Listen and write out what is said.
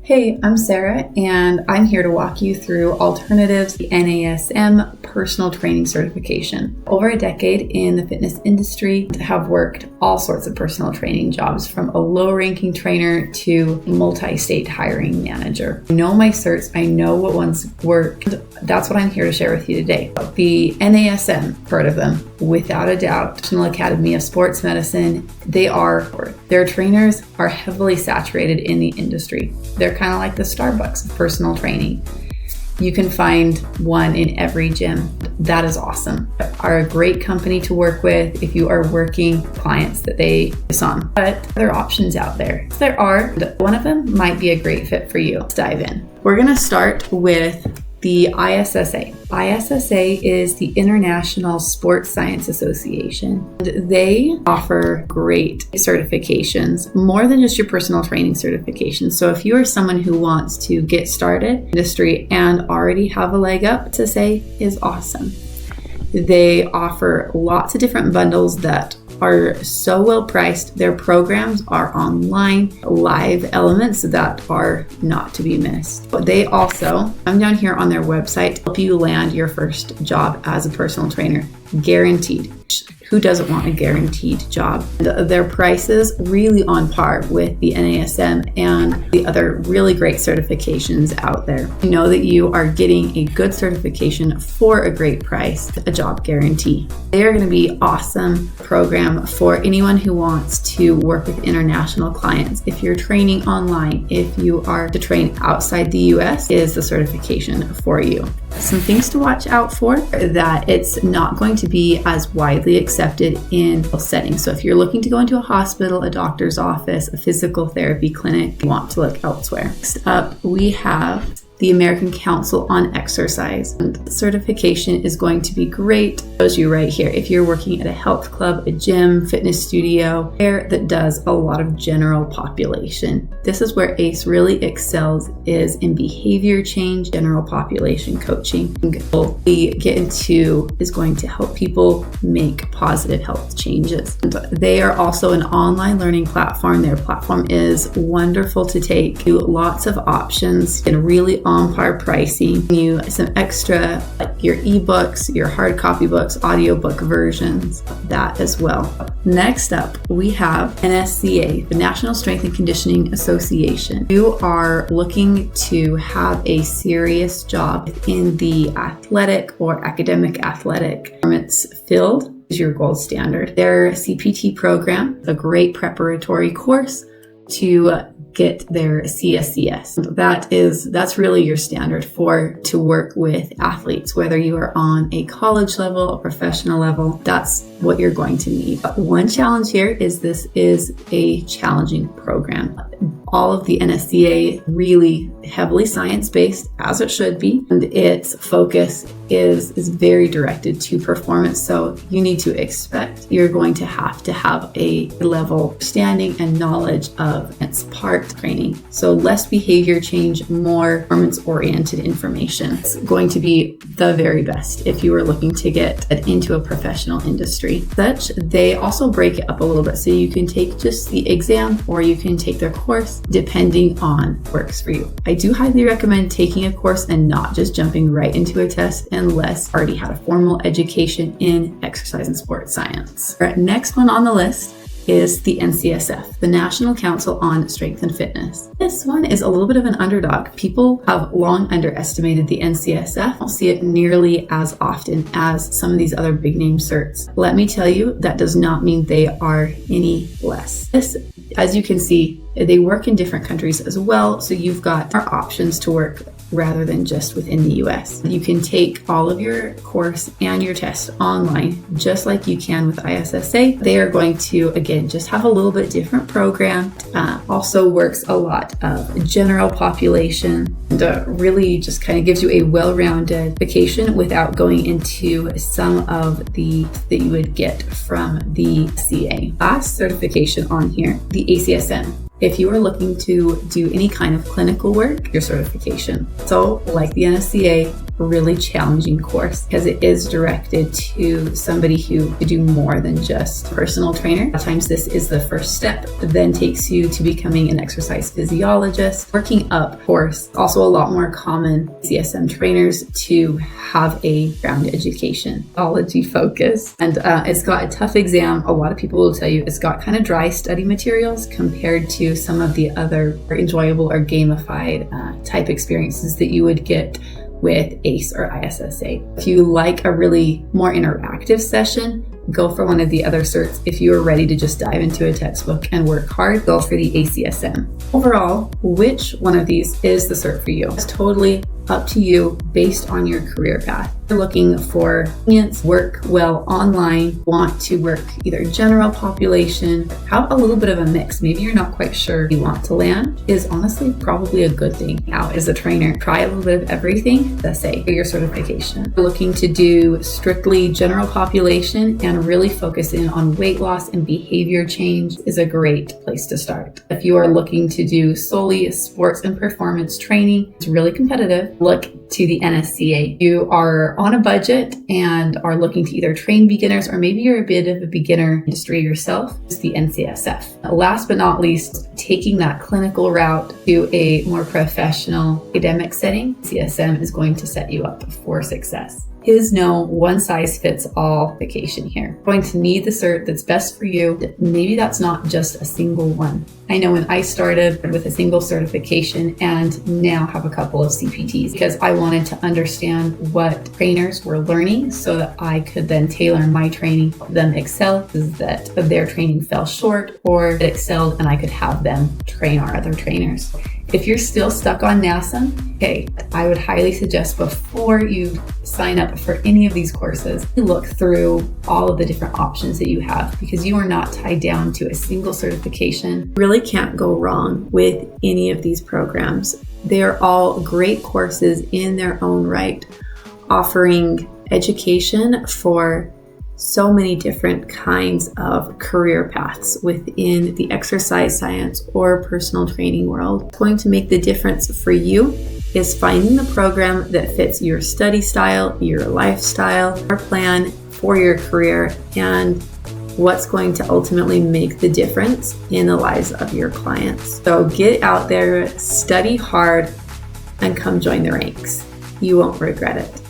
Hey, I'm Sarah, and I'm here to walk you through alternatives to the NASM personal training certification. Over a decade in the fitness industry, I have worked all sorts of personal training jobs, from a low-ranking trainer to multi-state hiring manager. I know my certs, I know what ones work. That's what I'm here to share with you today. The NASM, heard of them, without a doubt. National Academy of Sports Medicine, their trainers are heavily saturated in the industry. They're kind of like the Starbucks of personal training. You can find one in every gym. That is awesome. Are a great company to work with if you are working clients that they focus on. But there are options out there. There are. One of them might be a great fit for you. Let's dive in. We're going to start with the ISSA. ISSA is the International Sports Science Association. They offer great certifications, more than just your personal training certification. So if you are someone who wants to get started in the industry and already have a leg up, ISSA is awesome. They offer lots of different bundles that are so well priced. Their programs are online, live elements that are not to be missed. But they also, I'm down here on their website, help you land your first job as a personal trainer, guaranteed. Who doesn't want a guaranteed job? Their prices really on par with the NASM and the other really great certifications out there. You know that you are getting a good certification for a great price, a job guarantee. They are going to be awesome program for anyone who wants to work with international clients. If you're training online, if you are to train outside the US, is the certification for you. Some things to watch out for: that it's not going to be as widely accepted in settings. So if you're looking to go into a hospital, a doctor's office, a physical therapy clinic, you want to look elsewhere. Next up, we have the American Council on Exercise. And the certification is going to be great. It shows you right here. If you're working at a health club, a gym, fitness studio, that does a lot of general population. This is where ACE really excels, is in behavior change, general population coaching. What we get into is going to help people make positive health changes. And they are also an online learning platform. Their platform is wonderful to take. Lots of options and really on par pricing. You some extra, like your ebooks, your hard copy books, audiobook versions, that as well. Next up, we have NSCA, the National Strength and Conditioning Association. You are looking to have a serious job in the athletic or academic athletic performance field is your gold standard. Their CPT program, a great preparatory course to get their CSCS. That's really your standard to work with athletes, whether you are on a college level, a professional level. That's what you're going to need. But one challenge here is this is a challenging program. All of the NSCA really heavily science-based, as it should be, and its focus is very directed to performance. So you need to expect you're going to have a level of understanding and knowledge of its part training. So less behavior change, more performance-oriented information. It's going to be the very best if you are looking to get into a professional industry. They also break it up a little bit, so you can take just the exam or you can take their course depending on what works for you. I do highly recommend taking a course and not just jumping right into a test unless you already had a formal education in exercise and sports science. All right, next one on the list is the NCSF, the National Council on Strength and Fitness. This one is a little bit of an underdog. People have long underestimated the NCSF. I don't see it nearly as often as some of these other big name certs. Let me tell you, that does not mean they are any less. This, as you can see, they work in different countries as well, so you've got more options to work rather than just within the US. You can take all of your course and your test online, just like you can with ISSA. They are going to, again, just have a little bit different program. Also works a lot of general population and really just kind of gives you a well-rounded vacation without going into some of the that you would get from the CA. Last certification on here, the ACSM. If you are looking to do any kind of clinical work, your certification. So like the NSCA, really challenging course because it is directed to somebody who could do more than just personal trainer. A lot of times this is the first step, then takes you to becoming an exercise physiologist, working up, of course. Also a lot more common ACSM trainers to have a ground education, biology focus. And it's got a tough exam. A lot of people will tell you it's got kind of dry study materials compared to some of the other enjoyable or gamified type experiences that you would get with ACE or ISSA. If you like a really more interactive session, go for one of the other certs. If you are ready to just dive into a textbook and work hard, go for the ACSM. Overall, which one of these is the cert for you? It's totally up to you based on your career path. If you're looking for convenience, work well online, want to work either general population, have a little bit of a mix. Maybe you're not quite sure you want to land, is honestly probably a good thing. Now, as a trainer, try a little bit of everything, ISSA, for your certification. If you're looking to do strictly general population and really focus in on weight loss and behavior change is a great place to start. If you are looking to do solely sports and performance training, it's really competitive. Look to the NSCA. You are on a budget and are looking to either train beginners or maybe you're a bit of a beginner industry yourself. It's the NCSF. Last but not least, taking that clinical route to a more professional academic setting, CSM is going to set you up for success. Is no one-size-fits-all vacation here. You're going to need the cert that's best for you. Maybe that's not just a single one. I know when I started with a single certification and now have a couple of CPTs because I wanted to understand what trainers were learning so that I could then tailor my training, help them excel, that their training fell short or it excelled and I could have them train our other trainers. If you're still stuck on NASM, okay, I would highly suggest before you sign up for any of these courses, look through all of the different options that you have because you are not tied down to a single certification. Really can't go wrong with any of these programs. They are all great courses in their own right, offering education for so many different kinds of career paths within the exercise science or personal training world. What's going to make the difference for you is finding the program that fits your study style, your lifestyle, your plan for your career, and what's going to ultimately make the difference in the lives of your clients. So get out there, study hard, and come join the ranks. You won't regret it.